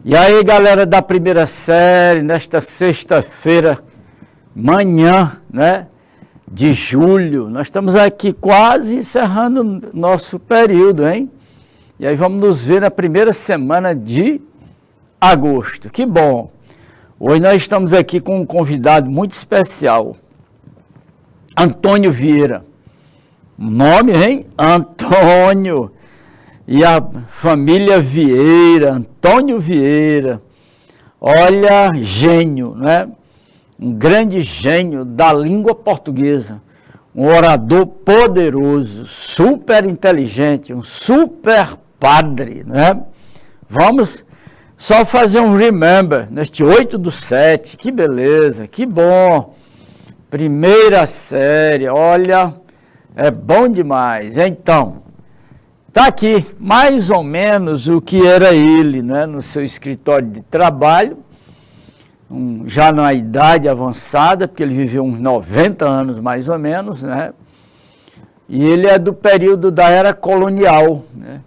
E aí, galera da primeira série, nesta sexta-feira, manhã, né, de julho, nós estamos aqui quase encerrando nosso período, hein? E aí vamos nos ver na primeira semana de agosto. Que bom! Hoje nós estamos aqui com um convidado muito especial, Antônio Vieira. Nome, hein? Antônio. E a família Vieira, Antônio Vieira, olha, gênio, né? Um grande gênio da língua portuguesa, um orador poderoso, super inteligente, um super padre, né? Vamos só fazer um remember neste 8/7, que beleza, que bom. Primeira série, olha, é bom demais. Então, está aqui mais ou menos o que era ele, né, no seu escritório de trabalho, já na idade avançada, porque ele viveu uns 90 anos mais ou menos, né, e ele é do período da era colonial, né,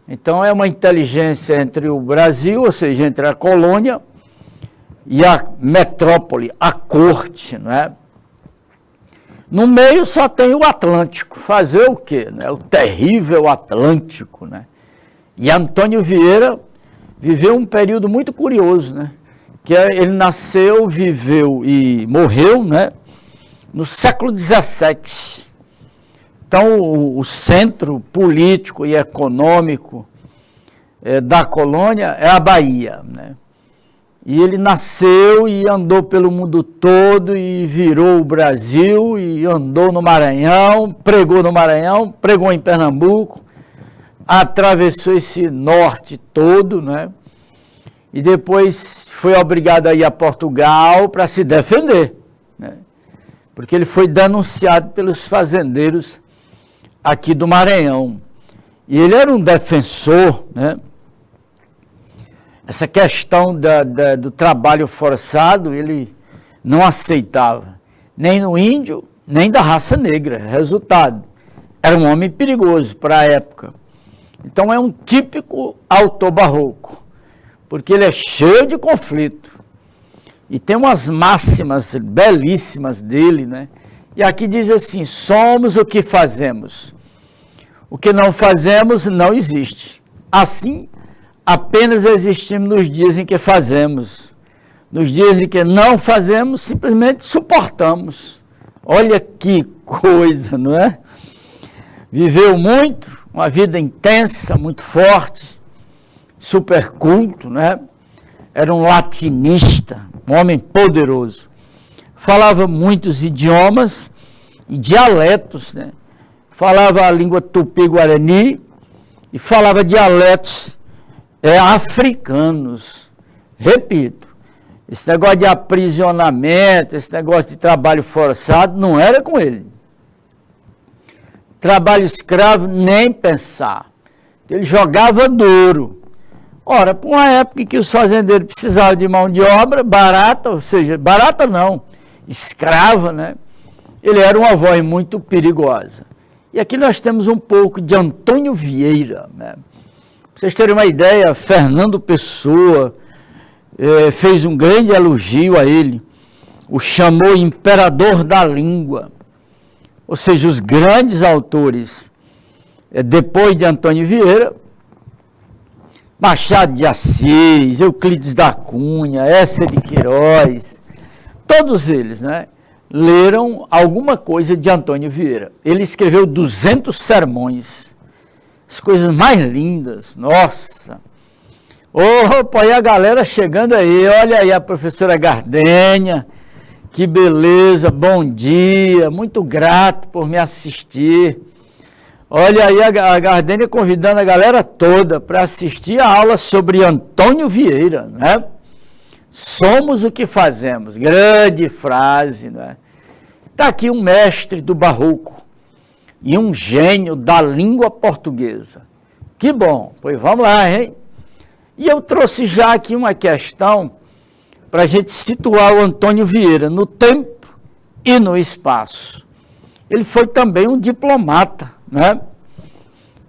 então é uma inteligência entre o Brasil, ou seja, entre a colônia e a metrópole, a corte, né. No meio só tem o Atlântico, fazer o quê? Né? O terrível Atlântico, né? E Antônio Vieira viveu um período muito curioso, né? Que ele nasceu, viveu e morreu, né? No século XVII. Então, o centro político e econômico da colônia é a Bahia, né? E ele nasceu e andou pelo mundo todo e virou o Brasil e andou no Maranhão, pregou em Pernambuco, atravessou esse norte todo, né? E depois foi obrigado a ir a Portugal para se defender, né? Porque ele foi denunciado pelos fazendeiros aqui do Maranhão. E ele era um defensor, né? Essa questão do trabalho forçado, ele não aceitava, nem no índio, nem da raça negra. Resultado, era um homem perigoso para a época. Então é um típico autor barroco, porque ele é cheio de conflito. E tem umas máximas belíssimas dele, né? E aqui diz assim, somos o que fazemos. O que não fazemos não existe. Assim, apenas existimos nos dias em que fazemos. Nos dias em que não fazemos, simplesmente suportamos. Olha que coisa, não é? Viveu muito, uma vida intensa, muito forte, super culto, não é? Era um latinista, um homem poderoso. Falava muitos idiomas e dialetos, né? Falava a língua tupi-guarani e falava dialetos africanos. Repito, esse negócio de aprisionamento, esse negócio de trabalho forçado, não era com ele. Trabalho escravo, nem pensar. Ele jogava duro. Ora, para uma época em que os fazendeiros precisavam de mão de obra barata, ou seja, barata não, escrava, né? Ele era uma voz muito perigosa. E aqui nós temos um pouco de Antônio Vieira, né? Para vocês terem uma ideia, Fernando Pessoa fez um grande elogio a ele, o chamou imperador da língua, ou seja, os grandes autores, depois de Antônio Vieira, Machado de Assis, Euclides da Cunha, Eça de Queiroz, todos eles, né, leram alguma coisa de Antônio Vieira. Ele escreveu 200 sermões, as coisas mais lindas, nossa. Opa, e a galera chegando aí, olha aí a professora Gardênia, que beleza, bom dia, muito grato por me assistir. Olha aí a Gardênia convidando a galera toda para assistir a aula sobre Antônio Vieira, né? Somos o que fazemos, grande frase, né? Está aqui um mestre do barroco e um gênio da língua portuguesa. Que bom, pois vamos lá, hein? E eu trouxe já aqui uma questão para a gente situar o Antônio Vieira no tempo e no espaço. Ele foi também um diplomata, né?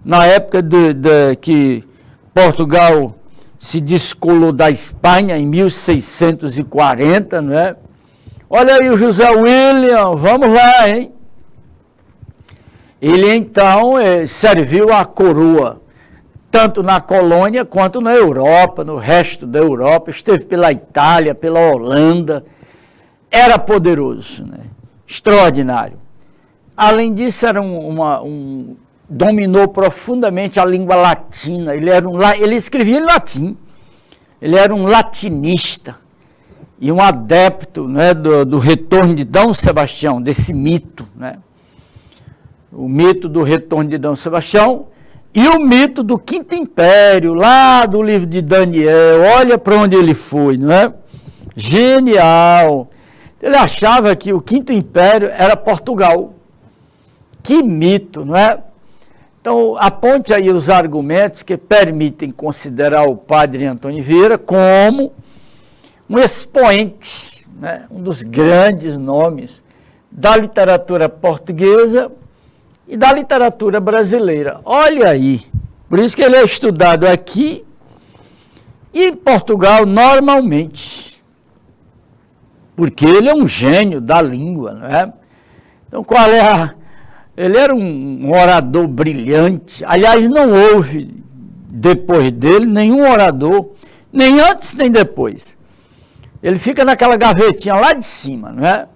Na época que Portugal se descolou da Espanha em 1640, não é? Olha aí o José William, vamos lá, hein? Ele então serviu a coroa, tanto na colônia quanto na Europa, no resto da Europa, esteve pela Itália, pela Holanda, era poderoso, né? Extraordinário. Além disso, era dominou profundamente a língua latina, ele escrevia em latim, ele era um latinista e um adepto, né, do retorno de D. Sebastião, desse mito, né? O mito do retorno de D. Sebastião e o mito do Quinto Império, lá do livro de Daniel, olha para onde ele foi, não é? Genial! Ele achava que o Quinto Império era Portugal. Que mito, não é? Então, aponte aí os argumentos que permitem considerar o padre Antônio Vieira como um expoente, né? Um dos grandes nomes da literatura portuguesa e da literatura brasileira. Olha aí, por isso que ele é estudado aqui e em Portugal normalmente, porque ele é um gênio da língua, não é? Então, qual é ele era um orador brilhante, aliás, não houve depois dele nenhum orador, nem antes nem depois. Ele fica naquela gavetinha lá de cima, não é?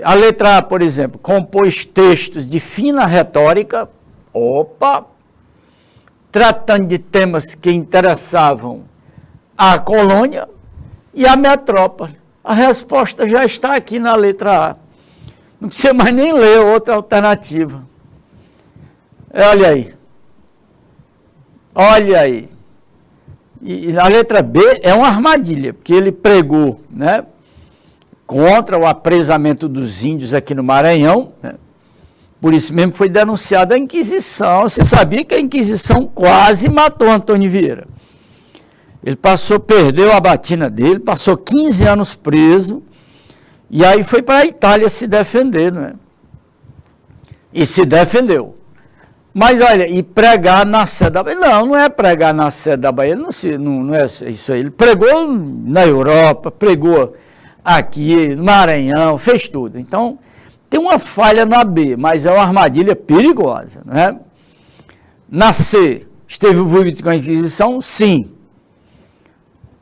A letra A, por exemplo, compôs textos de fina retórica, tratando de temas que interessavam a colônia e a metrópole. A resposta já está aqui na letra A. Não precisa mais nem ler outra alternativa. Olha aí. Olha aí. E a letra B é uma armadilha, porque ele pregou, né, contra o apresamento dos índios aqui no Maranhão, né? Por isso mesmo foi denunciada a Inquisição. Você sabia que a Inquisição quase matou Antônio Vieira. Ele perdeu a batina dele, passou 15 anos preso, e aí foi para a Itália se defender, não é? E se defendeu. Mas olha, e pregar na Sé da Bahia? Não é pregar na Sé da Bahia, não é isso aí. Ele pregou na Europa, pregou aqui, no Maranhão, fez tudo. Então, tem uma falha na B, mas é uma armadilha perigosa, não é? Na C, esteve envolvido com a Inquisição? Sim.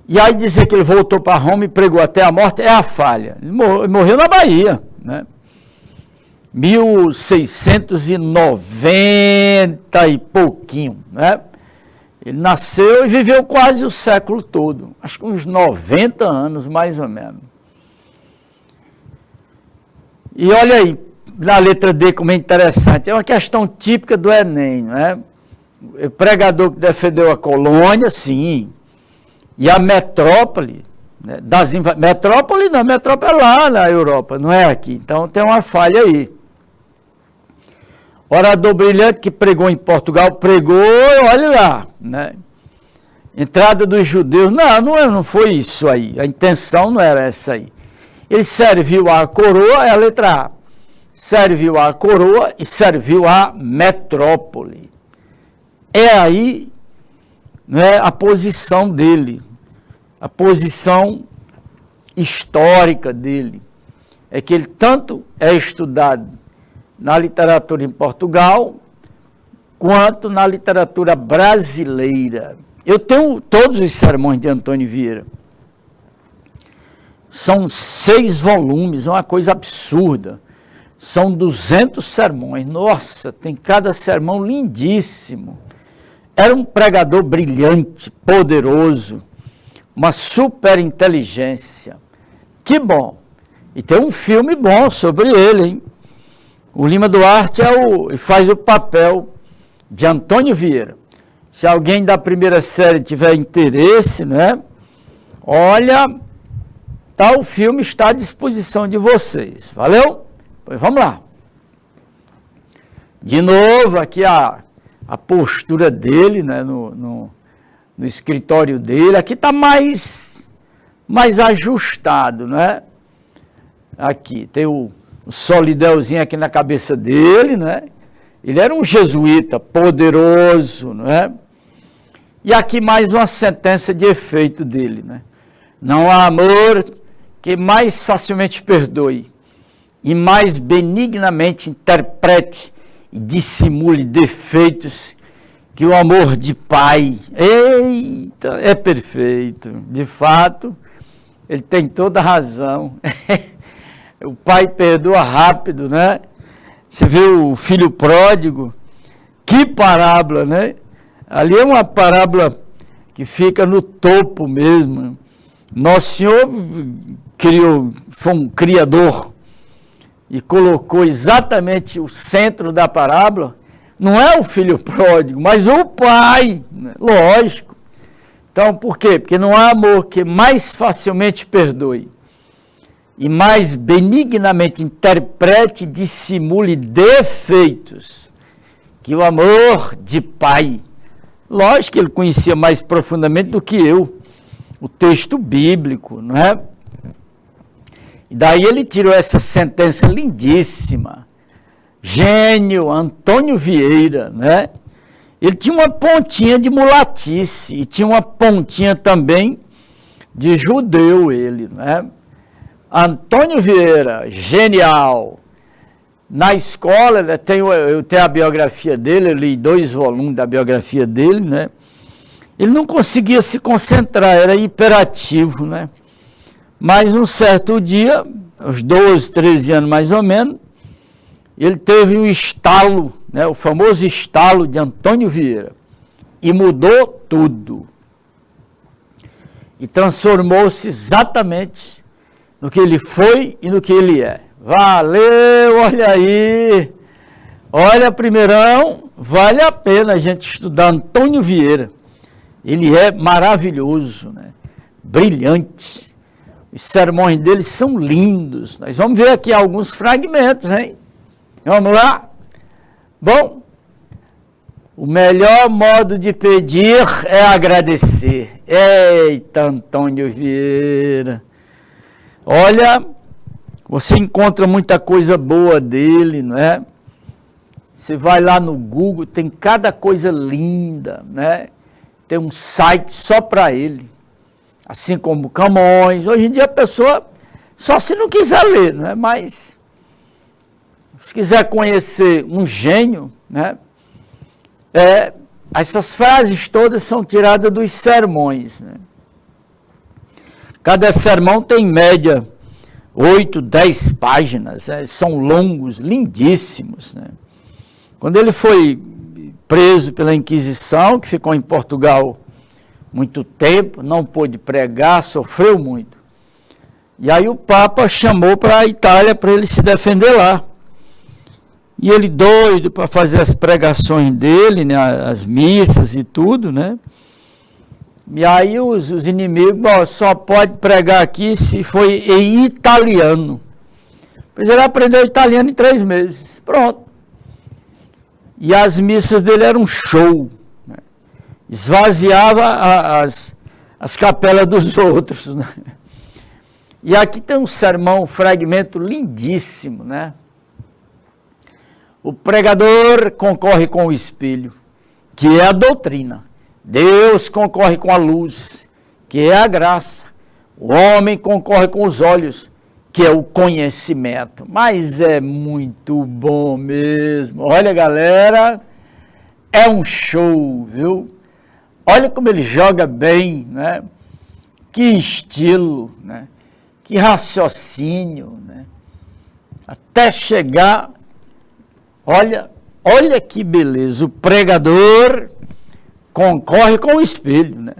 E aí dizer que ele voltou para Roma e pregou até a morte é a falha. Ele morreu na Bahia, né? 1690 e pouquinho, né? Ele nasceu e viveu quase o século todo, acho que uns 90 anos mais ou menos. E olha aí, na letra D como é interessante, é uma questão típica do Enem, não é? O pregador que defendeu a colônia, sim, e a metrópole, né? Metrópole não, metrópole é lá na Europa, não é aqui, então tem uma falha aí. Orador brilhante que pregou em Portugal, pregou, olha lá, né? Entrada dos judeus, não foi isso aí, a intenção não era essa aí. Ele serviu à coroa, é a letra A, serviu à coroa e serviu à metrópole. É aí, né, a posição dele, a posição histórica dele, é que ele tanto é estudado na literatura em Portugal, quanto na literatura brasileira. Eu tenho todos os sermões de Antônio Vieira. São 6 volumes, uma coisa absurda. São 200 sermões. Nossa, tem cada sermão lindíssimo. Era um pregador brilhante, poderoso, uma super inteligência. Que bom. E tem um filme bom sobre ele, hein? O Lima Duarte faz o papel de Antônio Vieira. Se alguém da primeira série tiver interesse, né? Olha, o filme está à disposição de vocês. Valeu? Pois vamos lá. De novo, aqui a postura dele, né? No escritório dele. Aqui está mais ajustado, né? Aqui tem o solidelzinho aqui na cabeça dele, né? Ele era um jesuíta poderoso, não é? E aqui mais uma sentença de efeito dele, né? Não há amor que mais facilmente perdoe e mais benignamente interprete e dissimule defeitos que o amor de pai. Eita, é perfeito. De fato, ele tem toda a razão. O pai perdoa rápido, né? Você vê o filho pródigo, que parábola, né? Ali é uma parábola que fica no topo mesmo. Nosso Senhor foi um criador e colocou exatamente o centro da parábola. Não é o filho pródigo, mas o pai, né? Lógico. Então, por quê? Porque não há amor que mais facilmente perdoe e mais benignamente interprete e dissimule defeitos que o amor de pai. Lógico que ele conhecia mais profundamente do que eu o texto bíblico, não é? E daí ele tirou essa sentença lindíssima. Gênio, Antônio Vieira, né? Ele tinha uma pontinha de mulatice e tinha uma pontinha também de judeu, ele, né? Antônio Vieira, genial. Na escola, eu tenho a biografia dele, eu li 2 volumes da biografia dele, né? Ele não conseguia se concentrar, era hiperativo, né? Mas um certo dia, aos 12, 13 anos mais ou menos, ele teve um estalo, né? O famoso estalo de Antônio Vieira, e mudou tudo. E transformou-se exatamente no que ele foi e no que ele é. Valeu, olha aí! Olha, primeirão, vale a pena a gente estudar Antônio Vieira. Ele é maravilhoso, né? Brilhante. Os sermões dele são lindos. Nós vamos ver aqui alguns fragmentos, hein? Vamos lá? Bom, o melhor modo de pedir é agradecer. Eita, Antônio Vieira. Olha, você encontra muita coisa boa dele, não é? Você vai lá no Google, tem cada coisa linda, né? Tem um site só para ele, assim como Camões. Hoje em dia a pessoa, só se não quiser ler, né? Mas se quiser conhecer um gênio, né? Essas frases todas são tiradas dos sermões, né? Cada sermão tem em média 8, 10 páginas, né? São longos, lindíssimos, né? Quando ele foi preso pela Inquisição, que ficou em Portugal muito tempo, não pôde pregar, sofreu muito. E aí o Papa chamou para a Itália para ele se defender lá. E ele doido para fazer as pregações dele, né, as missas e tudo, né? E aí os inimigos, só pode pregar aqui se foi em italiano. Pois ele aprendeu italiano em 3 meses. Pronto. E as missas dele eram um show, né? Esvaziava as capelas dos outros, né? E aqui tem um sermão, um fragmento lindíssimo, né? O pregador concorre com o espelho, que é a doutrina. Deus concorre com a luz, que é a graça. O homem concorre com os olhos, que é o conhecimento. Mas é muito bom mesmo. Olha, galera, é um show, viu? Olha como ele joga bem, né? Que estilo, né? Que raciocínio, né? Até chegar, olha que beleza. O pregador concorre com o espelho, né?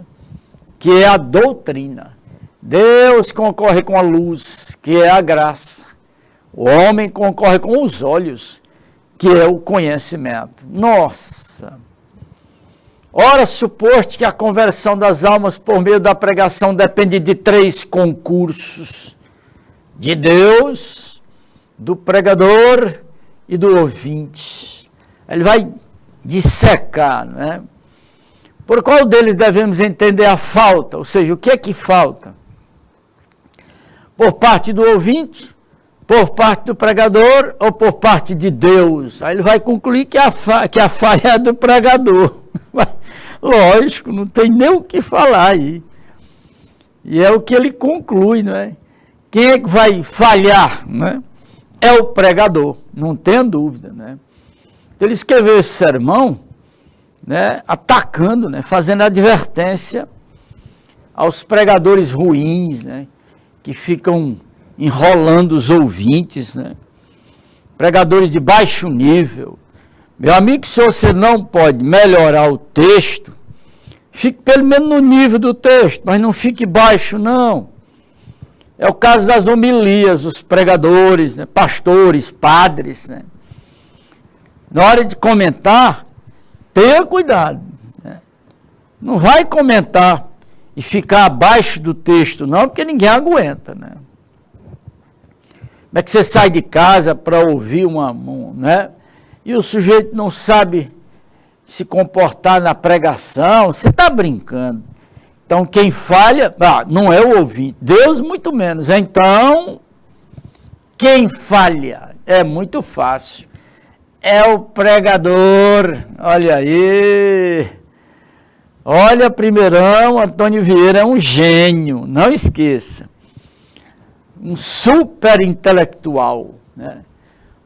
Que é a doutrina. Deus concorre com a luz, que é a graça. O homem concorre com os olhos, que é o conhecimento. Nossa! Ora, suposto que a conversão das almas por meio da pregação depende de 3 concursos: de Deus, do pregador e do ouvinte. Ele vai dissecar, né? Por qual deles devemos entender a falta? Ou seja, o que é que falta? Por parte do ouvinte, por parte do pregador ou por parte de Deus? Aí ele vai concluir que a falha é do pregador. Lógico, não tem nem o que falar aí. E é o que ele conclui, não é? Quem é que vai falhar, né? É o pregador, não tem dúvida, né? Então, ele escreveu esse sermão, né, atacando, né, fazendo advertência aos pregadores ruins, né, que ficam enrolando os ouvintes, né, pregadores de baixo nível. Meu amigo, se você não pode melhorar o texto, fique pelo menos no nível do texto, mas não fique baixo, não. É o caso das homilias, os pregadores, né, pastores, padres, né. Na hora de comentar, tenha cuidado. Né? Não vai comentar e ficar abaixo do texto, não, porque ninguém aguenta. Né? Como é que você sai de casa para ouvir né? E o sujeito não sabe se comportar na pregação? Você está brincando. Então, quem falha, não é o ouvinte, Deus muito menos. Então, quem falha é muito fácil. É o pregador, olha aí, olha primeirão, Antônio Vieira é um gênio, não esqueça, um super intelectual, né?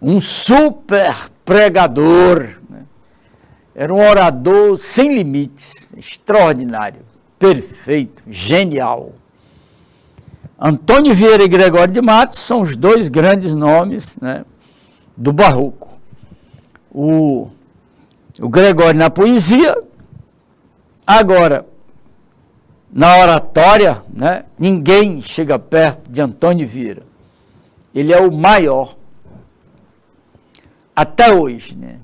Um super pregador, né? Era um orador sem limites, extraordinário, perfeito, genial. Antônio Vieira e Gregório de Matos são os dois grandes nomes, né, do barroco. O Gregório na poesia, agora, na oratória, né, ninguém chega perto de Antônio Vieira. Ele é o maior, até hoje, né?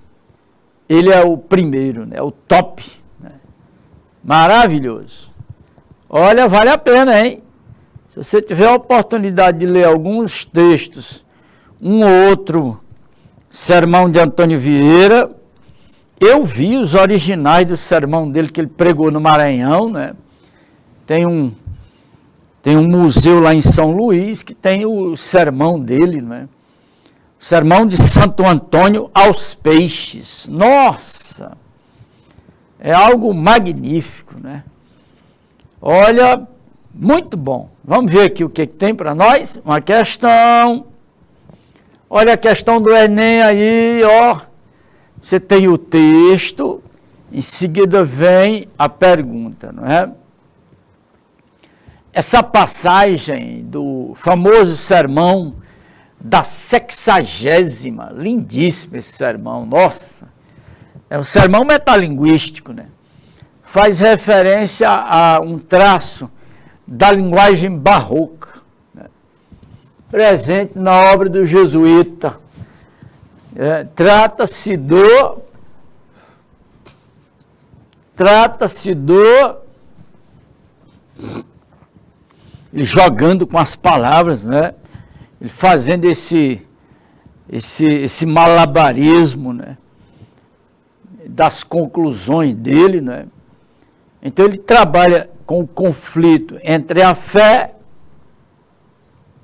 Ele é o primeiro, né, o top, né? Maravilhoso. Olha, vale a pena, hein? Se você tiver a oportunidade de ler alguns textos, um ou outro sermão de Antônio Vieira, eu vi os originais do sermão dele que ele pregou no Maranhão, né? Tem um museu lá em São Luís que tem o sermão dele, né? O sermão de Santo Antônio aos peixes. Nossa! É algo magnífico, né? Olha, muito bom. Vamos ver aqui o que tem para nós. Uma questão. Olha a questão do Enem aí, ó. Você tem o texto, em seguida vem a pergunta, não é? Essa passagem do famoso sermão da 60ª, lindíssimo esse sermão, nossa, é um sermão metalinguístico, né? Faz referência a um traço da linguagem barroca, né? Presente na obra do jesuíta. Trata-se do ele jogando com as palavras, né? Ele fazendo esse malabarismo, né? Das conclusões dele, né? Então ele trabalha com o conflito entre a fé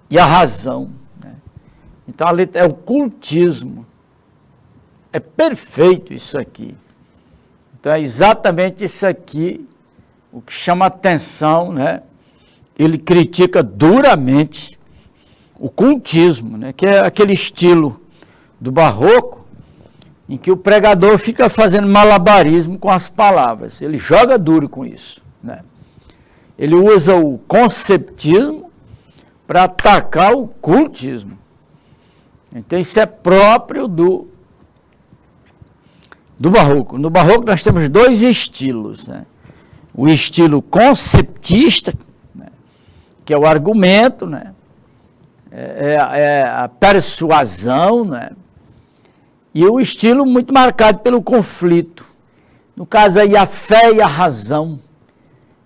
e a razão, né? Então a letra é o cultismo. É perfeito isso aqui. Então é exatamente isso aqui o que chama atenção, né? Ele critica duramente o cultismo, né? Que é aquele estilo do barroco em que o pregador fica fazendo malabarismo com as palavras. Ele joga duro com isso, né? Ele usa o conceptismo para atacar o cultismo. Então isso é próprio do barroco. No barroco nós temos dois estilos, né? O estilo conceptista, né? Que é o argumento, né? É a persuasão, né? E o estilo muito marcado pelo conflito. No caso aí, a fé e a razão.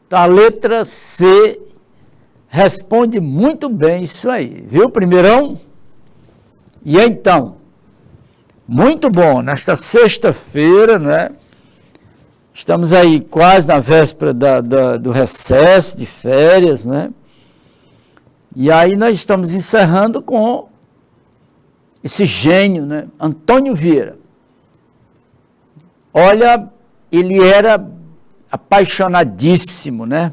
Então, a letra C responde muito bem isso aí. Viu, primeirão? E então, muito bom, nesta sexta-feira, né? Estamos aí quase na véspera do recesso, de férias, né? E aí nós estamos encerrando com esse gênio, né? Antônio Vieira. Olha, ele era apaixonadíssimo, né?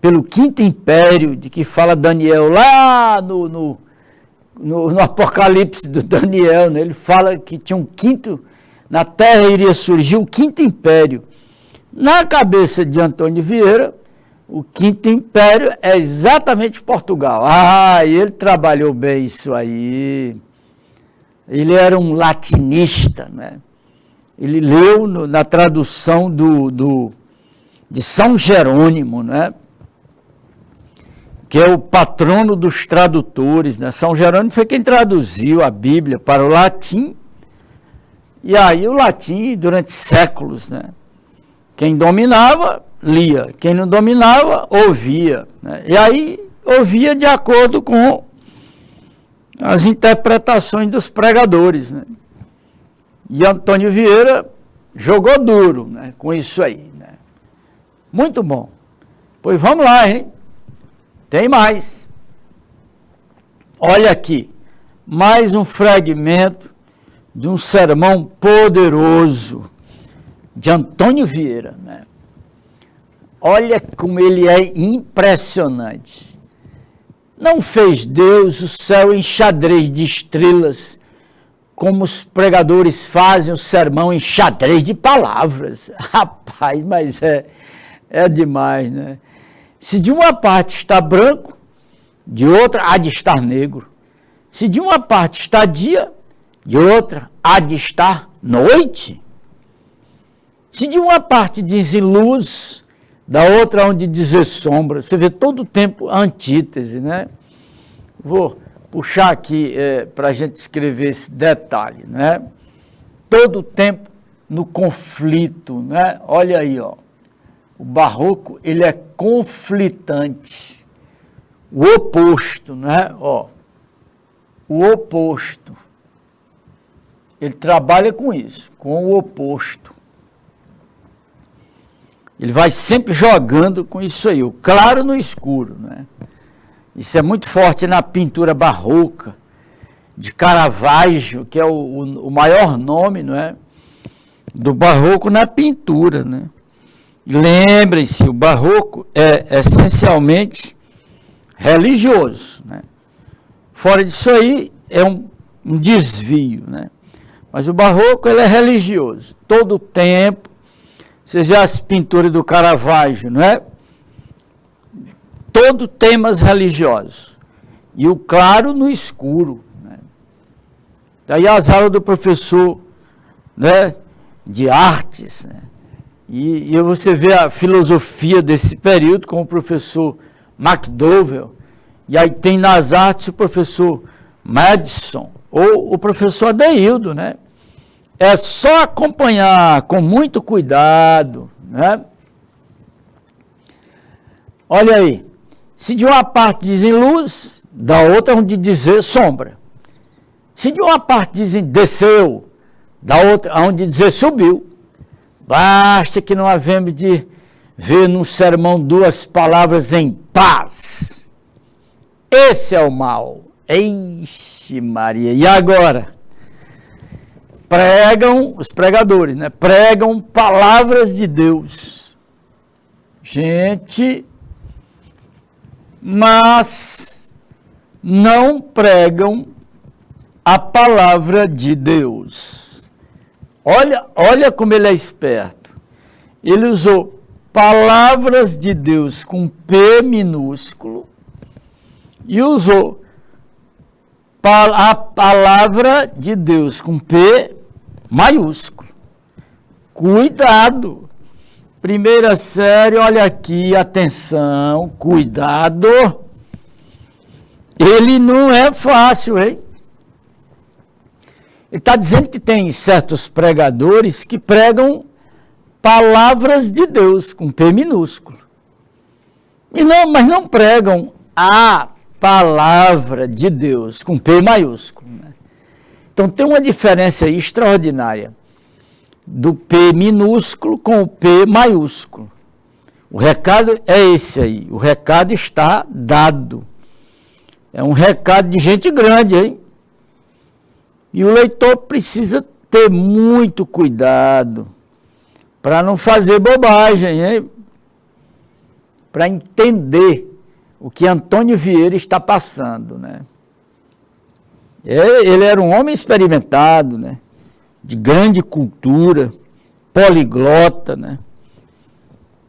Pelo quinto império, de que fala Daniel lá no Apocalipse do Daniel, né? Ele fala que tinha um quinto, na Terra iria surgir o quinto império. Na cabeça de Antônio Vieira, o quinto império é exatamente Portugal. Ah, e ele trabalhou bem isso aí. Ele era um latinista, né? Ele leu na tradução de São Jerônimo, né? Que é o patrono dos tradutores, né? São Jerônimo foi quem traduziu a Bíblia para o latim, e aí o latim, durante séculos, né? Quem dominava, lia, quem não dominava, ouvia, né? E aí ouvia de acordo com as interpretações dos pregadores, né? E Antônio Vieira jogou duro, né? Com isso aí, né? Muito bom. Pois vamos lá, hein? Tem mais. Olha aqui, mais um fragmento de um sermão poderoso de Antônio Vieira, né? Olha como ele é impressionante. Não fez Deus o céu em xadrez de estrelas, como os pregadores fazem o sermão em xadrez de palavras. Rapaz, mas é demais, né? Se de uma parte está branco, de outra há de estar negro. Se de uma parte está dia, de outra há de estar noite. Se de uma parte dizem luz, da outra há de dizer sombra. Você vê todo o tempo a antítese, né? Vou puxar aqui para a gente escrever esse detalhe, né? Todo o tempo no conflito, né? Olha aí, ó. O barroco, ele é conflitante. O oposto, né? Ó, o oposto. Ele trabalha com isso, com o oposto. Ele vai sempre jogando com isso aí, o claro no escuro, né? Isso é muito forte na pintura barroca, de Caravaggio, que é o maior nome, não é? Do barroco na pintura, né? Lembrem-se, o barroco é essencialmente religioso, né? Fora disso aí é um desvio, né? Mas o barroco, ele é religioso. Todo o tempo, seja as pinturas do Caravaggio, não é? Todo temas religiosos. E o claro no escuro, né? Daí as aulas do professor, né, de artes, né? E você vê a filosofia desse período com o professor McDowell, e aí tem nas artes o professor Madison, ou o professor Adeildo, né? É só acompanhar com muito cuidado, né? Olha aí, se de uma parte dizem luz, da outra onde dizer sombra. Se de uma parte dizem desceu, da outra onde dizer subiu. Basta que não havemos de ver num sermão duas palavras em paz. Esse é o mal. Eixe Maria. E agora? Pregam, os pregadores, né? Pregam palavras de Deus. Gente, mas não pregam a palavra de Deus. Olha como ele é esperto. Ele usou palavras de Deus com P minúsculo e usou a palavra de Deus com P maiúsculo. Cuidado. Primeira série, olha aqui, atenção, cuidado. Ele não é fácil, hein? Ele está dizendo que tem certos pregadores que pregam palavras de Deus, com P minúsculo. Mas não pregam a palavra de Deus, com P maiúsculo. Né? Então tem uma diferença aí extraordinária do P minúsculo com o P maiúsculo. O recado é esse aí, o recado está dado. É um recado de gente grande, hein? E o leitor precisa ter muito cuidado para não fazer bobagem, hein? Para entender o que Antônio Vieira está passando, né? Ele era um homem experimentado, né? De grande cultura, poliglota, né?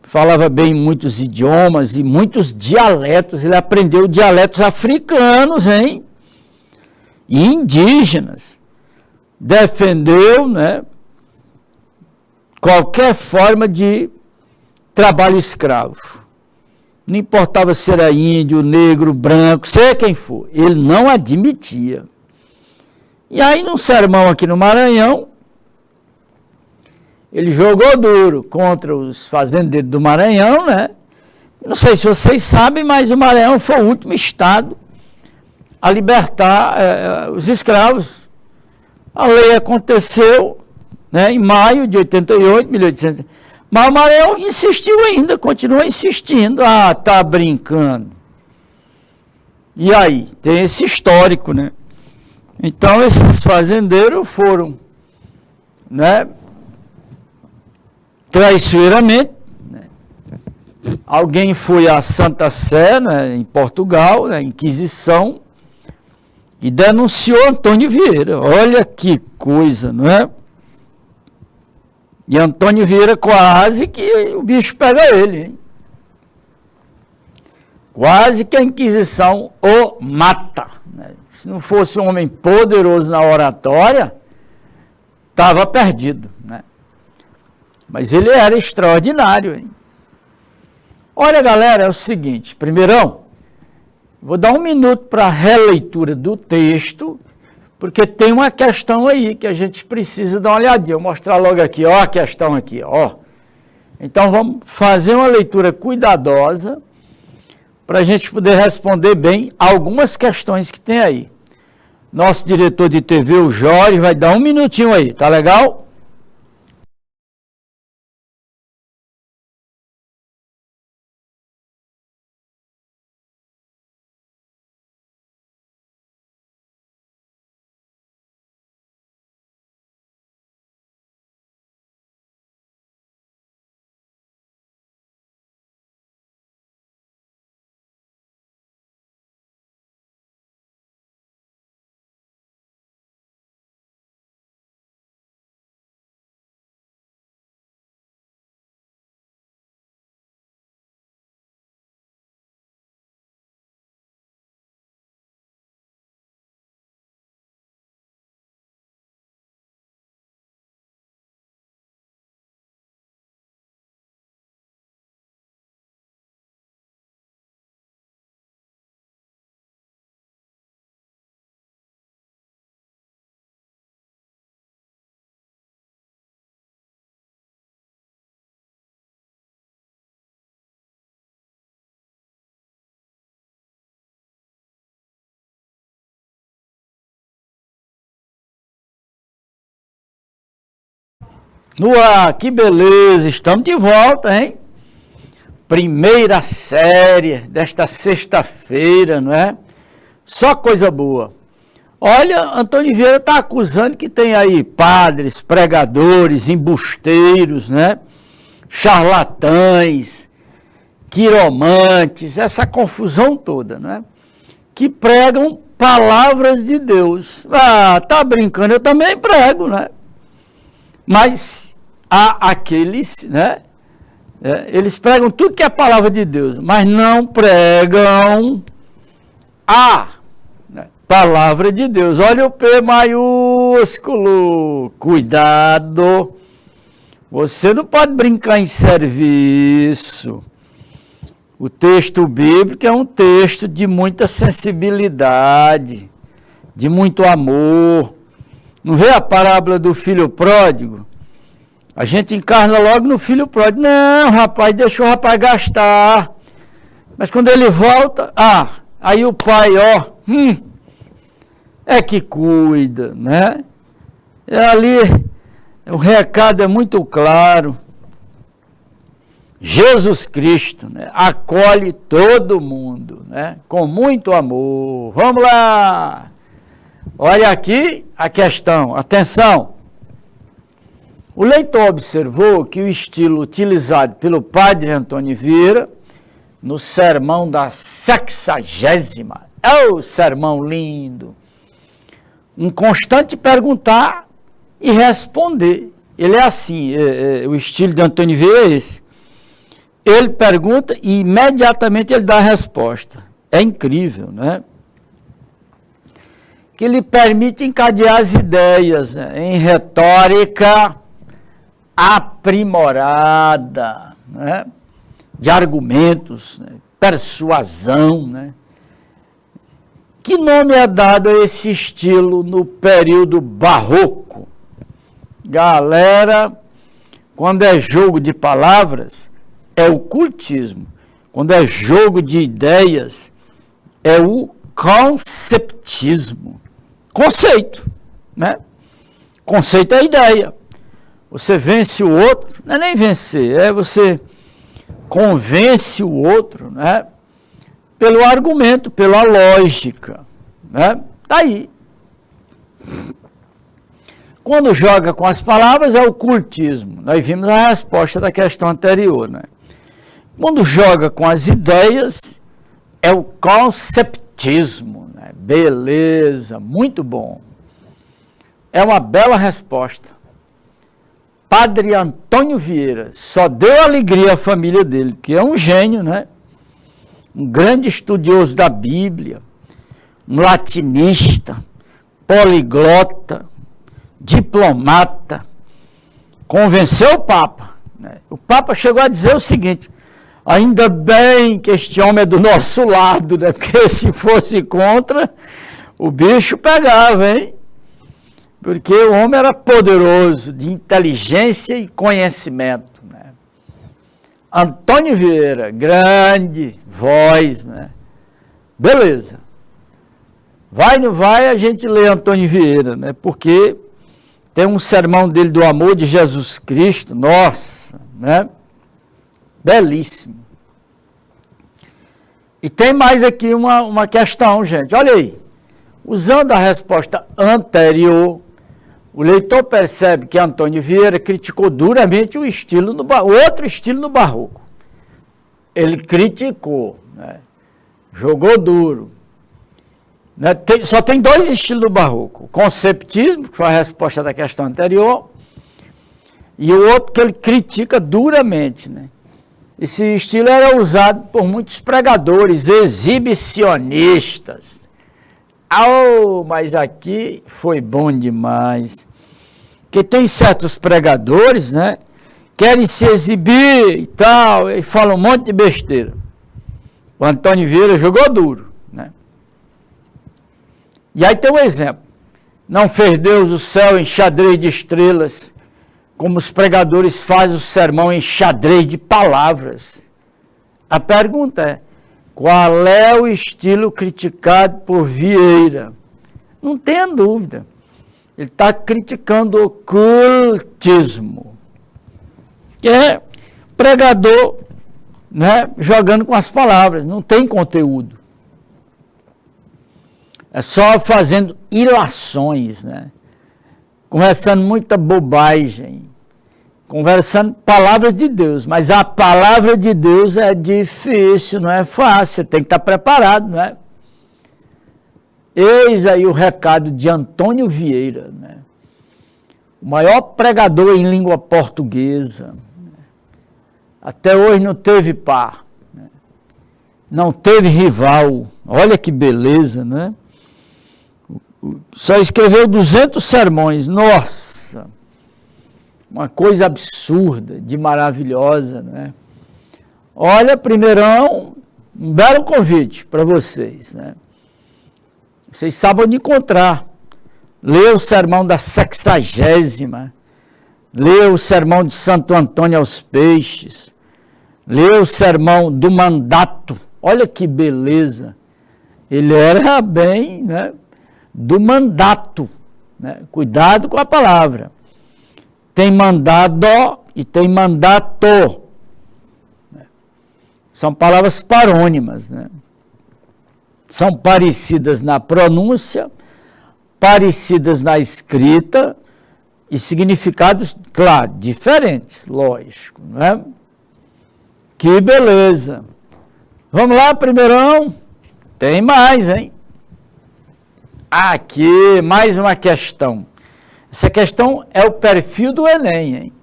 Falava bem muitos idiomas e muitos dialetos. Ele aprendeu dialetos africanos, hein? E indígenas. Defendeu, né, qualquer forma de trabalho escravo. Não importava se era índio, negro, branco, seja quem for. Ele não admitia. E aí, num sermão aqui no Maranhão, ele jogou duro contra os fazendeiros do Maranhão, né? Não sei se vocês sabem, mas o Maranhão foi o último estado a libertar os escravos. A lei aconteceu, né, em maio de 88, 1800. Mas o Maranhão insistiu ainda, continua insistindo. Ah, tá brincando. E aí? Tem esse histórico, né? Então, esses fazendeiros foram, né, traiçoeiramente, né? Alguém foi à Santa Sé, né, em Portugal, na Inquisição, e denunciou Antônio Vieira. Olha que coisa, não é? E Antônio Vieira quase que o bicho pega ele, hein? Quase que a Inquisição o mata, né? Se não fosse um homem poderoso na oratória, estava perdido, né? Mas ele era extraordinário, hein? Olha, galera, é o seguinte, primeirão, vou dar um minuto para a releitura do texto, porque tem uma questão aí que a gente precisa dar uma olhadinha. Vou mostrar logo aqui, ó, a questão aqui, ó. Então vamos fazer uma leitura cuidadosa para a gente poder responder bem algumas questões que tem aí. Nosso diretor de TV, o Jorge, vai dar um minutinho aí, tá legal? No ar, que beleza, estamos de volta, hein? Primeira série desta sexta-feira, não é? Só coisa boa. Olha, Antônio Vieira está acusando que tem aí padres, pregadores, embusteiros, né? Charlatães, quiromantes, essa confusão toda, né? Que pregam palavras de Deus. Ah, tá brincando, eu também prego, né? Mas há aqueles, né? Eles pregam tudo que é palavra de Deus, mas não pregam a palavra de Deus. Olha o P maiúsculo. Cuidado. Você não pode brincar em serviço. O texto bíblico é um texto de muita sensibilidade, de muito amor. Não vê a parábola do filho pródigo? A gente encarna logo no filho pródigo. Não, rapaz, deixa o rapaz gastar. Mas quando ele volta, aí o pai, ó, é que cuida, né? Ali, o recado é muito claro. Jesus Cristo, né, acolhe todo mundo, né, com muito amor. Vamos lá! Olha aqui a questão, atenção. O leitor observou que o estilo utilizado pelo padre Antônio Vieira no sermão da 60ª, é o sermão lindo, um constante perguntar e responder. Ele é assim, o estilo de Antônio Vieira é esse. Ele pergunta e imediatamente ele dá a resposta. É incrível, né? Que lhe permite encadear as ideias, né, em retórica aprimorada, né, de argumentos, né, persuasão, né. Que nome é dado a esse estilo no período barroco? Galera, quando é jogo de palavras, é o cultismo. Quando é jogo de ideias, é o conceptismo. Conceito, né? Conceito é ideia. Você vence o outro, não é nem vencer, é você convence o outro, né? Pelo argumento, pela lógica, né? Tá aí. Quando joga com as palavras é o cultismo. Nós vimos a resposta da questão anterior, né? Quando joga com as ideias é o conceptismo, né? Beleza, muito bom. É uma bela resposta. Padre Antônio Vieira só deu alegria à família dele, que é um gênio, né? Um grande estudioso da Bíblia, um latinista, poliglota, diplomata, convenceu o Papa, né? O Papa chegou a dizer o seguinte: ainda bem que este homem é do nosso lado, né? Porque se fosse contra, o bicho pegava, hein? Porque o homem era poderoso, de inteligência e conhecimento, né? Antônio Vieira, grande voz, né? Beleza. Vai, não vai, a gente lê Antônio Vieira, né? Porque tem um sermão dele do amor de Jesus Cristo, nossa, né? Belíssimo. E tem mais aqui uma questão, gente. Olha aí. Usando a resposta anterior, o leitor percebe que Antônio Vieira criticou duramente o estilo outro estilo no barroco. Ele criticou, né? Jogou duro. Né? Só tem dois estilos do barroco. O conceptismo, que foi a resposta da questão anterior, e o outro que ele critica duramente, né? Esse estilo era usado por muitos pregadores exibicionistas. Mas aqui foi bom demais. Porque tem certos pregadores, né? Querem se exibir e tal, e falam um monte de besteira. O Antônio Vieira jogou duro, né? E aí tem um exemplo. Não fez Deus o céu em xadrez de estrelas, como os pregadores fazem o sermão em xadrez de palavras. A pergunta é: qual é o estilo criticado por Vieira? Não tenha dúvida. Ele está criticando o cultismo, que é pregador, né, jogando com as palavras, não tem conteúdo. É só fazendo ilações, né? Conversando muita bobagem, conversando palavras de Deus, mas a palavra de Deus é difícil, não é fácil, você tem que estar preparado, não é? Eis aí o recado de Antônio Vieira, né? O maior pregador em língua portuguesa, né? Até hoje não teve par, né? Não teve rival, olha que beleza, né? Só escreveu 200 sermões, nossa, uma coisa absurda, de maravilhosa, né? Olha, primeirão, um belo convite para vocês, né? Vocês sabem onde encontrar. Lê o sermão da 60ª, lê o sermão de Santo Antônio aos Peixes, lê o sermão do mandato, olha que beleza. Ele era bem, né? Do mandato, né? Cuidado com a palavra. Tem mandado e tem mandato. São palavras parônimas, né? São parecidas na pronúncia, parecidas na escrita, e significados, claro, diferentes, lógico, né? Que beleza! Vamos lá, primeirão? Tem mais, hein? Aqui, mais uma questão. Essa questão é o perfil do Enem, hein?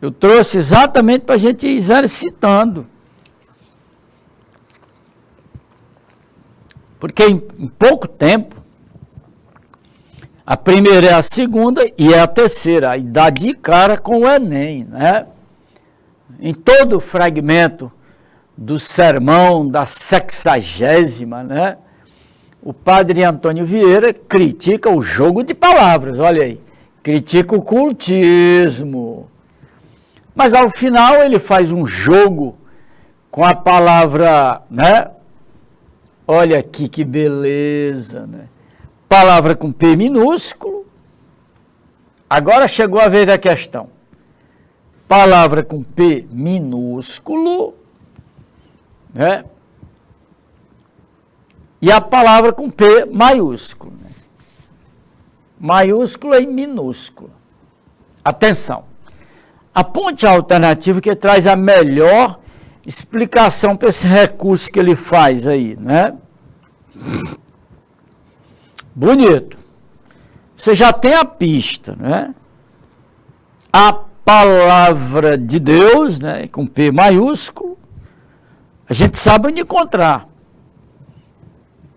Eu trouxe exatamente para a gente ir exercitando. Porque em pouco tempo, a primeira é a segunda e é a terceira, aí dá de cara com o Enem, né? Em todo o fragmento do sermão da 60ª, né? O padre Antônio Vieira critica o jogo de palavras, olha aí, critica o cultismo. Mas ao final ele faz um jogo com a palavra, né? Olha aqui que beleza, né? Palavra com P minúsculo. Agora chegou a vez da questão. Palavra com P minúsculo, né? E a palavra com P maiúsculo. Né? Maiúsculo e minúsculo. Atenção. Aponte a alternativa que traz a melhor explicação para esse recurso que ele faz aí, né? Bonito. Você já tem a pista, né? A palavra de Deus, né, com P maiúsculo, a gente sabe onde encontrar,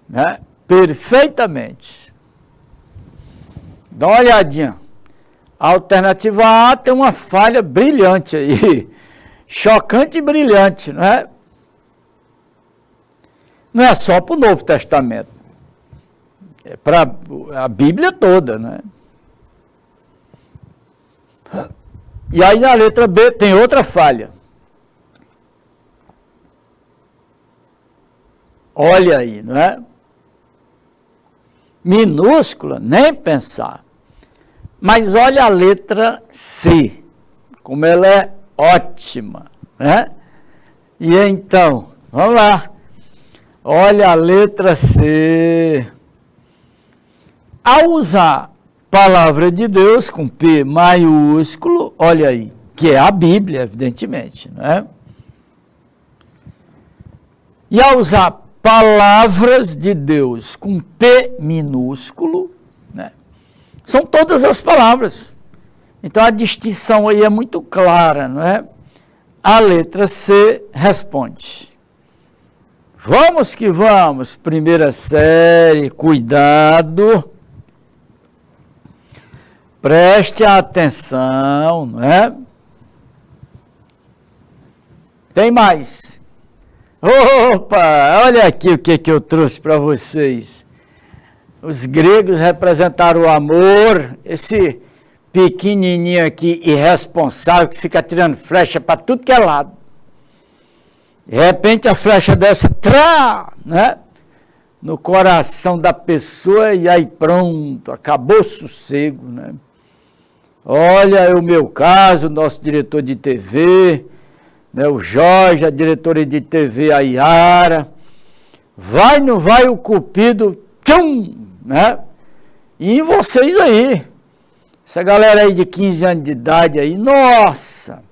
né? Perfeitamente. Dá uma olhadinha. A alternativa A tem uma falha brilhante aí, chocante e brilhante, não é? Não é só para o Novo Testamento, é para a Bíblia toda, né? E aí na letra B tem outra falha. Olha aí, não é? Minúscula, nem pensar. Mas olha a letra C, como ela é ótima, né? E então, vamos lá. Olha a letra C. Ao usar palavra de Deus com P maiúsculo, olha aí, que é a Bíblia, evidentemente, né? E ao usar palavras de Deus com P minúsculo, né? São todas as palavras. Então a distinção aí é muito clara, não é? A letra C responde. Vamos que vamos, primeira série, cuidado. Preste atenção, não é? Tem mais. Opa, olha aqui o que eu trouxe para vocês. Os gregos representaram o amor, esse pequenininho aqui, irresponsável, que fica tirando flecha para tudo que é lado. De repente a flecha dessa, né? No coração da pessoa e aí pronto, acabou o sossego, né? Olha é o meu caso, nosso diretor de TV, né, o Jorge, a diretora de TV, a Yara. Vai, não vai o cupido, tchum, né? E vocês aí, essa galera aí de 15 anos de idade aí, nossa,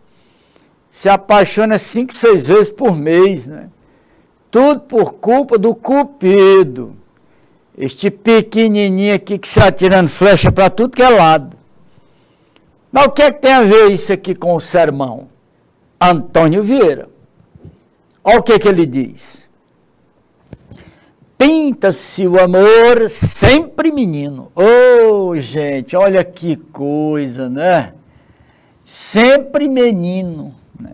se apaixona 5, 6 vezes por mês, né? Tudo por culpa do cupido. Este pequenininho aqui que está tirando flecha para tudo que é lado. Mas o que é que tem a ver isso aqui com o sermão? Antônio Vieira. Olha o que ele diz. Pinta-se o amor sempre menino. Oh, gente, olha que coisa, né? Sempre menino. Né?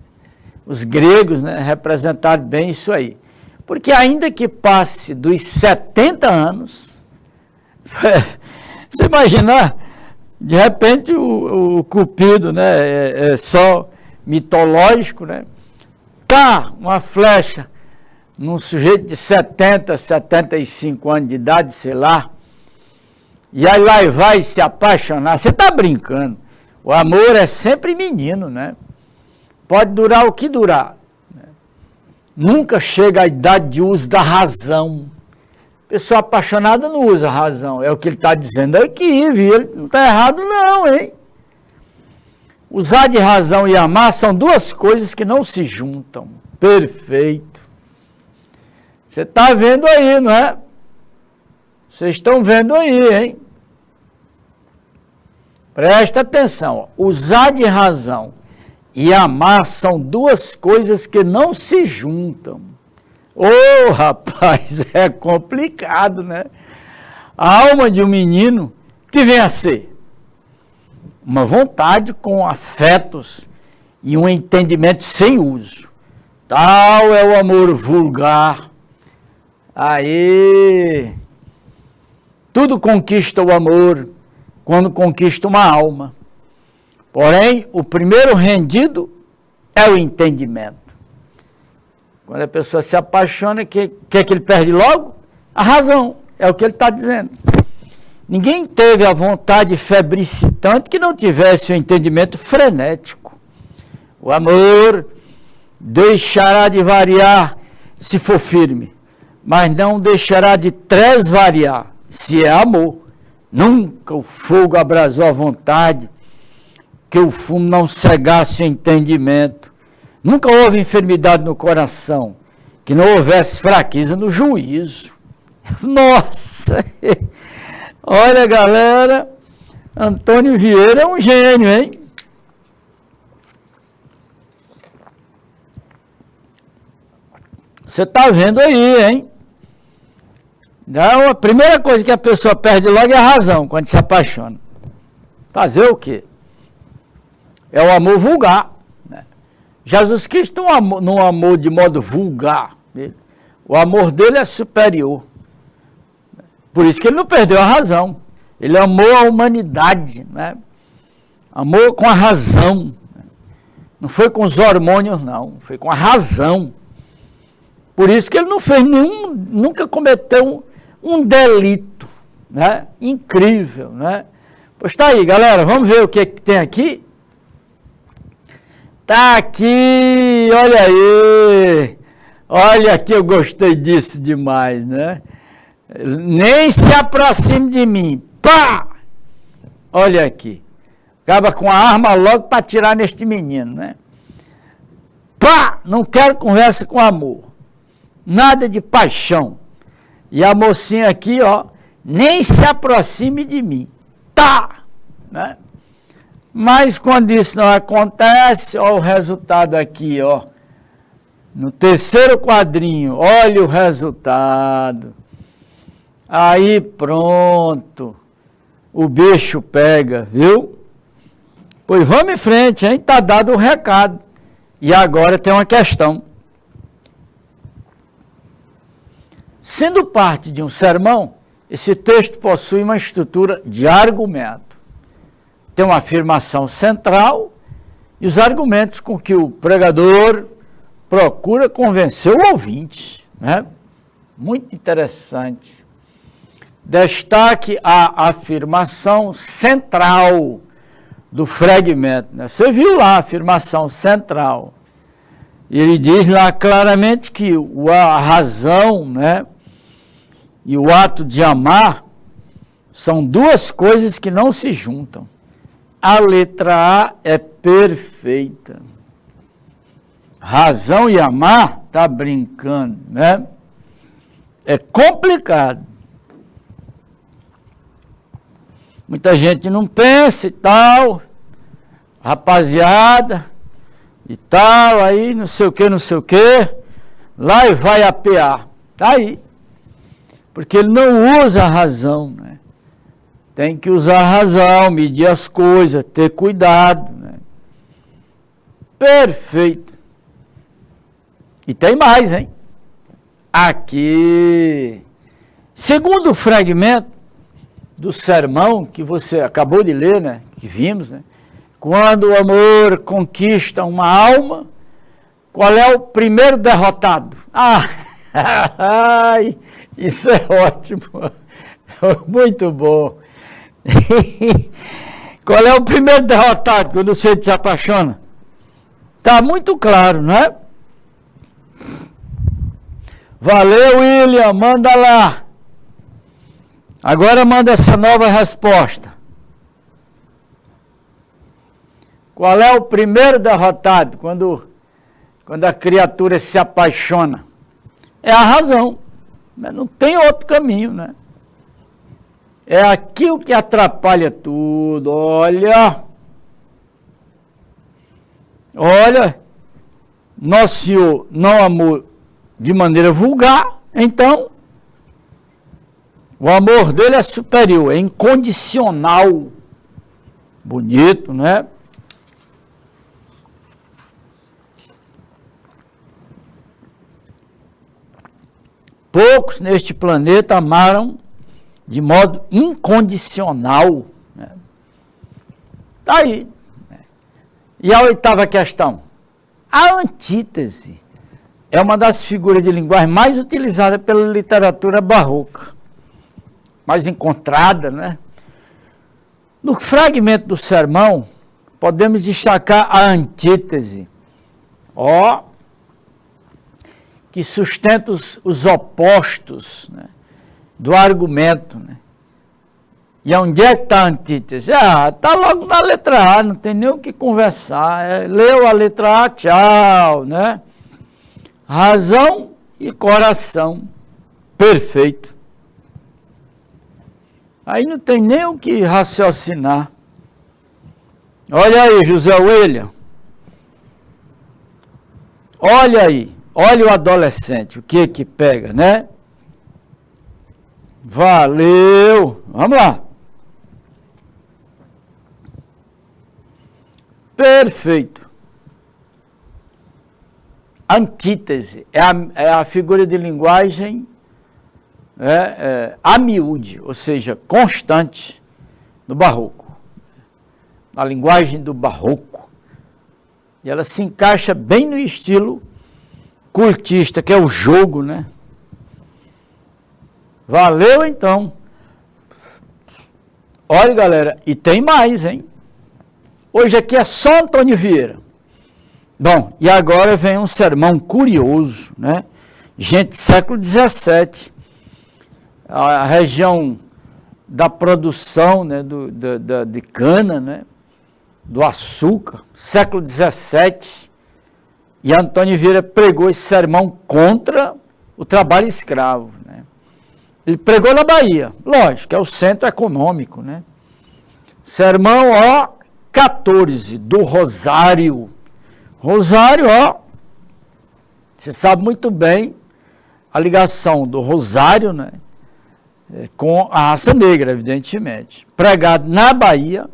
Os gregos, né, representaram bem isso aí. Porque ainda que passe dos 70 anos, você imaginar, de repente o cupido, né, é só mitológico, né? Tá, uma flecha num sujeito de 70, 75 anos de idade, sei lá, e aí lá vai se apaixonar, você tá brincando. O amor é sempre menino, né? Pode durar o que durar. Né? Nunca chega à idade de uso da razão. Pessoa apaixonada não usa razão, é o que ele está dizendo aqui, viu? Ele não está errado não, hein? Usar de razão e amar são duas coisas que não se juntam. Perfeito. Você está vendo aí, não é? Vocês estão vendo aí, hein? Presta atenção. Usar de razão e amar são duas coisas que não se juntam. Ô, rapaz, é complicado, né? A alma de um menino, que vem a ser uma vontade com afetos e um entendimento sem uso. Tal é o amor vulgar. Aí, tudo conquista o amor quando conquista uma alma. Porém, o primeiro rendido é o entendimento. Quando a pessoa se apaixona, o que é que ele perde logo? A razão, é o que ele está dizendo. Ninguém teve a vontade febricitante que não tivesse o entendimento frenético. O amor deixará de variar se for firme, mas não deixará de tresvariar se é amor. Nunca o fogo abrasou a vontade, que o fumo não cegasse o entendimento. Nunca houve enfermidade no coração, que não houvesse fraqueza no juízo. Nossa! Olha, galera, Antônio Vieira é um gênio, hein? Você está vendo aí, hein? Então, a primeira coisa que a pessoa perde logo é a razão, quando se apaixona. Fazer o quê? É o amor vulgar. Né? Jesus Cristo não amou de modo vulgar. O amor dele é superior. Por isso que ele não perdeu a razão. Ele amou a humanidade. Né? Amou com a razão. Não foi com os hormônios, não. Foi com a razão. Por isso que ele não fez nunca cometeu um delito. Né? Incrível. Né? Pois tá aí, galera. Vamos ver o que tem aqui. Tá aqui, olha aí. Olha aqui, eu gostei disso demais, né? Nem se aproxime de mim. Pá! Olha aqui. Acaba com a arma logo para atirar neste menino, né? Pá! Não quero conversa com amor. Nada de paixão. E a mocinha aqui, ó, nem se aproxime de mim. Tá! Né? Mas quando isso não acontece, ó, o resultado aqui, ó. No terceiro quadrinho, olha o resultado. Aí pronto, o bicho pega, viu? Pois vamos em frente, hein? Tá dado o recado. E agora tem uma questão. Sendo parte de um sermão, esse texto possui uma estrutura de argumento. Tem uma afirmação central e os argumentos com que o pregador procura convencer o ouvinte. Né? Muito interessante. Destaque a afirmação central do fragmento. Né? Você viu lá a afirmação central. Ele diz lá claramente que a razão, né, e o ato de amar são duas coisas que não se juntam. A letra A é perfeita. Razão e amar, tá brincando, né? É complicado. Muita gente não pensa e tal, rapaziada, e tal, aí não sei o que, lá e vai apear. Tá aí. Porque ele não usa a razão, né? Tem que usar a razão, medir as coisas, ter cuidado. Né? Perfeito. E tem mais, hein? Aqui, segundo o fragmento do sermão que você acabou de ler, né? Que vimos, né? Quando o amor conquista uma alma, qual é o primeiro derrotado? Isso é ótimo. Muito bom. Qual é o primeiro derrotado quando você se apaixona? Está muito claro, não é? Valeu, William, manda lá. Agora manda essa nova resposta. Qual é o primeiro derrotado quando a criatura se apaixona? É a razão. Mas não tem outro caminho, né? É aquilo que atrapalha tudo. Olha, Nosso Senhor não amou de maneira vulgar, então o amor dele é superior, é incondicional. Bonito, né? Poucos neste planeta amaram de modo incondicional. Né? Tá aí. E a oitava questão? A antítese é uma das figuras de linguagem mais utilizadas pela literatura barroca, mais encontrada, né? No fragmento do sermão, podemos destacar a antítese, que sustenta os opostos, né, do argumento. Né? E onde é que está a antítese? Está logo na letra A, não tem nem o que conversar. Leu a letra A, tchau, né? Razão e coração, perfeito. Aí não tem nem o que raciocinar. Olha aí, José William. Olha aí, olha o adolescente, o que pega, né? Valeu, vamos lá. Perfeito. Antítese é a figura de linguagem a miúde, ou seja, constante no barroco. Na linguagem do barroco. E ela se encaixa bem no estilo cultista, que é o jogo, né? Valeu, então. Olha, galera, e tem mais, hein? Hoje aqui é só Antônio Vieira. Bom, e agora vem um sermão curioso, né? Gente, século XVII, a região da produção, né, de cana, né, do açúcar, século XVII, e Antônio Vieira pregou esse sermão contra o trabalho escravo, né? Ele pregou na Bahia, lógico, é o centro econômico, né? Sermão, 14, do Rosário. Rosário, você sabe muito bem a ligação do Rosário, né, com a raça negra, evidentemente. Pregado na Bahia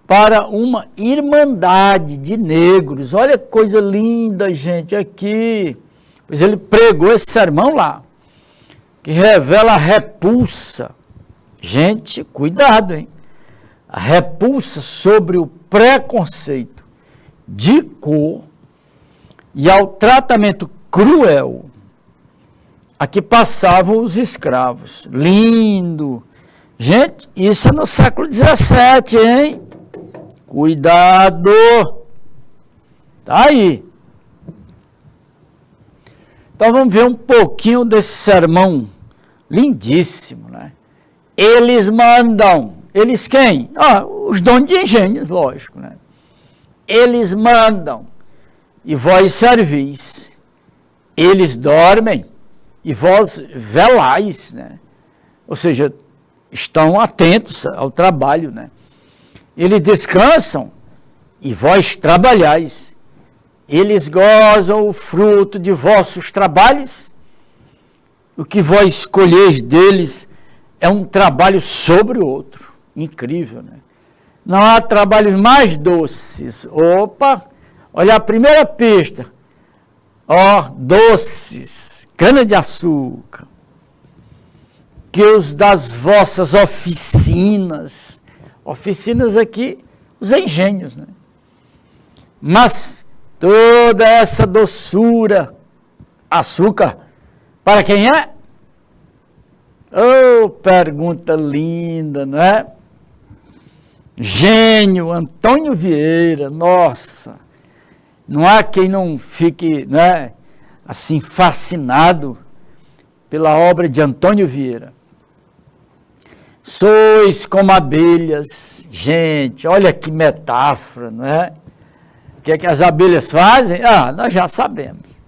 para uma irmandade de negros. Olha que coisa linda, gente, aqui. Pois ele pregou esse sermão lá, que revela a repulsa. Gente, cuidado, hein? A repulsa sobre o preconceito de cor e ao tratamento cruel a que passavam os escravos. Lindo! Gente, isso é no século XVII, hein? Cuidado! Tá aí. Então vamos ver um pouquinho desse sermão lindíssimo, né? Eles mandam. Eles quem? Os donos de engenhos, lógico, né? Eles mandam e vós servis. Eles dormem e vós velais, né? Ou seja, estão atentos ao trabalho, né? Eles descansam e vós trabalhais. Eles gozam o fruto de vossos trabalhos. O que vós escolheis deles é um trabalho sobre o outro. Incrível, né? Não há trabalhos mais doces. Opa! Olha a primeira pista. Doces, cana-de-açúcar, que os das vossas oficinas. Oficinas aqui, os engenhos, né? Mas toda essa doçura, açúcar, para quem é? Pergunta linda, não é? Gênio, Antônio Vieira, nossa, não há quem não fique, né, assim, fascinado pela obra de Antônio Vieira. Sois como abelhas. Gente, olha que metáfora, não é? O que é que as abelhas fazem? Nós já sabemos.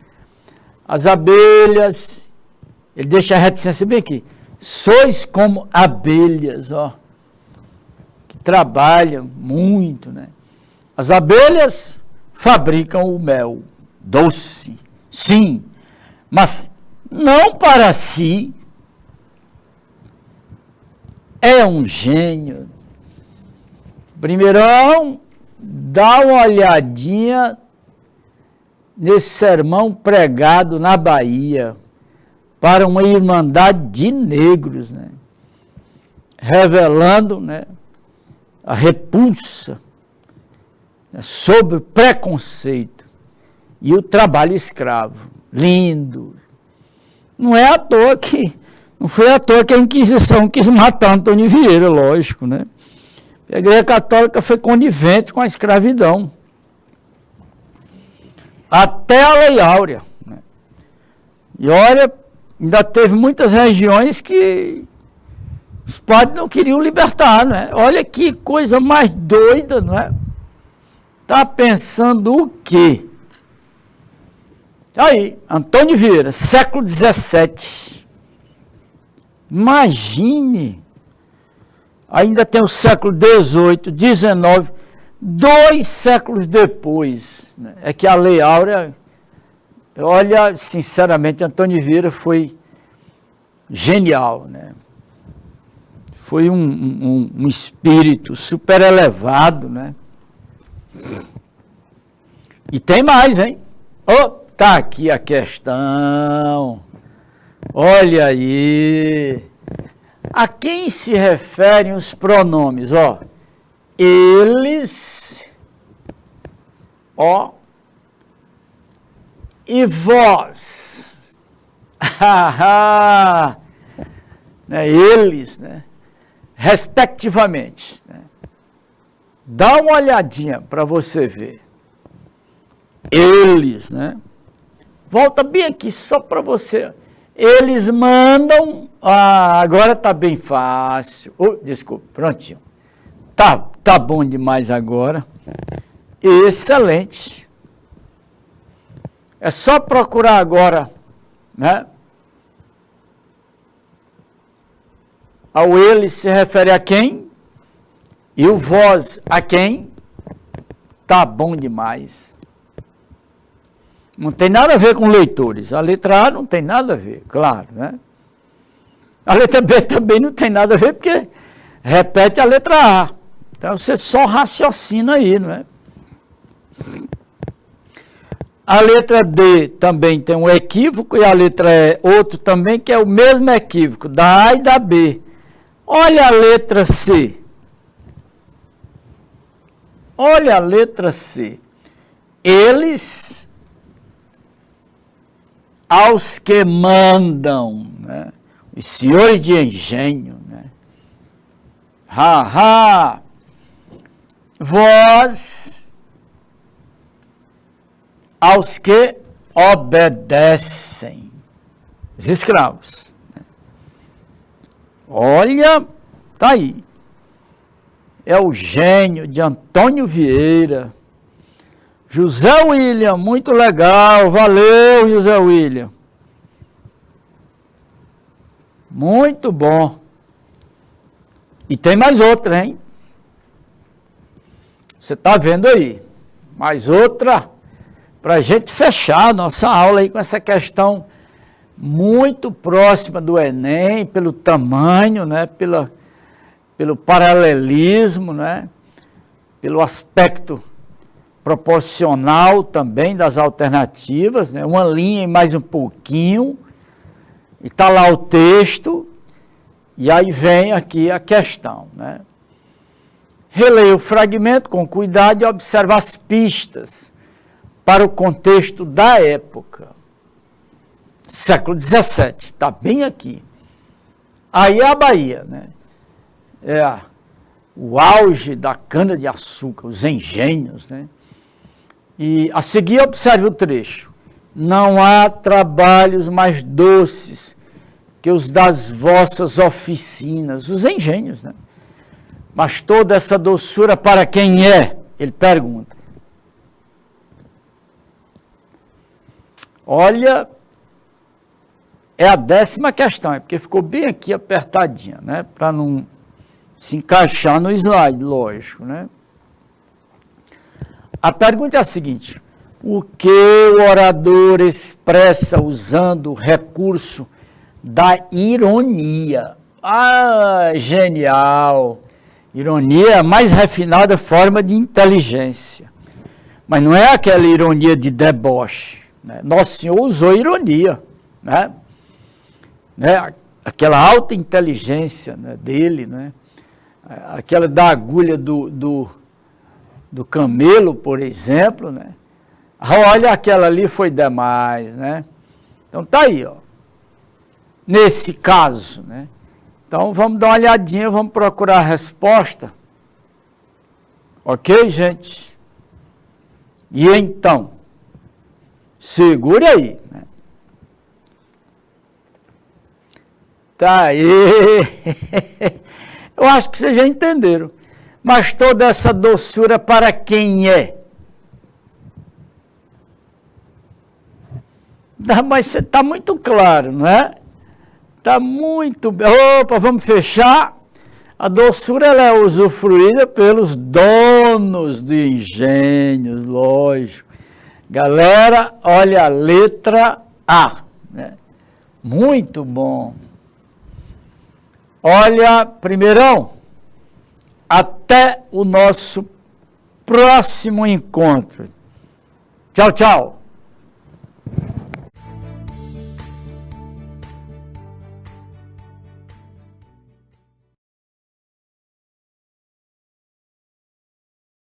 As abelhas, ele deixa a reticência bem aqui. Sois como abelhas, ó, que trabalham muito, né? As abelhas fabricam o mel doce, sim, mas não para si. É um gênio. Primeirão, dá uma olhadinha nesse sermão pregado na Bahia para uma irmandade de negros, né? Revelando, né, a repulsa, né, sobre o preconceito e o trabalho escravo. Lindo. Não foi à toa que a Inquisição quis matar Antônio Vieira, lógico, né? A Igreja Católica foi conivente com a escravidão. Até a Lei Áurea, né? E olha, ainda teve muitas regiões que os padres não queriam libertar, né? Olha que coisa mais doida, não é? Tá pensando o quê? Aí, Antônio Vieira, século XVII. Imagine, ainda tem o século XVIII, XIX, 2 séculos depois, né? É que a Lei Áurea, olha, sinceramente, Antônio Vieira foi genial, né? Foi um espírito super elevado, né? E tem mais, hein? Tá aqui a questão. Olha aí. A quem se referem os pronomes? Eles, e vós. Né? Eles, né? Respectivamente. Né? Dá uma olhadinha para você ver. Eles, né? Volta bem aqui só para você. Eles mandam. Agora tá bem fácil. Desculpa, prontinho. Tá bom demais agora. Excelente. É só procurar agora, né? Ao ele se refere a quem? E o vós a quem? Tá bom demais. Não tem nada a ver com leitores. A letra A não tem nada a ver, claro, né? A letra B também não tem nada a ver, porque repete a letra A. Então você só raciocina aí, não é? A letra D também tem um equívoco, e a letra E outro também, que é o mesmo equívoco, da A e da B. Olha a letra C. Olha a letra C. Eles, aos que mandam, né? Os senhores de engenho, né? Vós, aos que obedecem, os escravos. Né? Olha, tá aí. É o gênio de Antônio Vieira. José William, muito legal, valeu, José William. Muito bom. E tem mais outra, hein? Você está vendo aí. Mais outra, para a gente fechar a nossa aula aí com essa questão muito próxima do Enem, pelo tamanho, né? Pelo paralelismo, né? Pelo aspecto proporcional também das alternativas, né? Uma linha e mais um pouquinho, e está lá o texto, e aí vem aqui a questão, né? Releia o fragmento com cuidado e observa as pistas para o contexto da época. Século XVII, está bem aqui. Aí é a Bahia, né? É o auge da cana-de-açúcar, os engenhos, né? E a seguir observe o trecho. Não há trabalhos mais doces que os das vossas oficinas, os engenhos, né? Mas toda essa doçura para quem é? Ele pergunta. Olha, é a 10ª questão, é porque ficou bem aqui apertadinha, né? Para não se encaixar no slide, lógico, né? A pergunta é a seguinte: o que o orador expressa usando o recurso da ironia? Ah, genial! Ironia é a mais refinada forma de inteligência. Mas não é aquela ironia de deboche, né? Nosso Senhor usou ironia, né? Aquela alta inteligência, né, dele, né? Aquela da agulha do camelo, por exemplo, né? Olha, aquela ali foi demais, né? Então tá aí, ó. Nesse caso, né? Então vamos dar uma olhadinha, vamos procurar a resposta. Ok, gente? E então, segure aí, né? Tá aí. Eu acho que vocês já entenderam. Mas toda essa doçura para quem é? Mas está muito claro, não é? Está muito bem. Opa, vamos fechar. A doçura ela é usufruída pelos donos de engenhos, lógico. Galera, olha a letra A, né? Muito bom. Olha, primeirão, até o nosso próximo encontro. Tchau, tchau.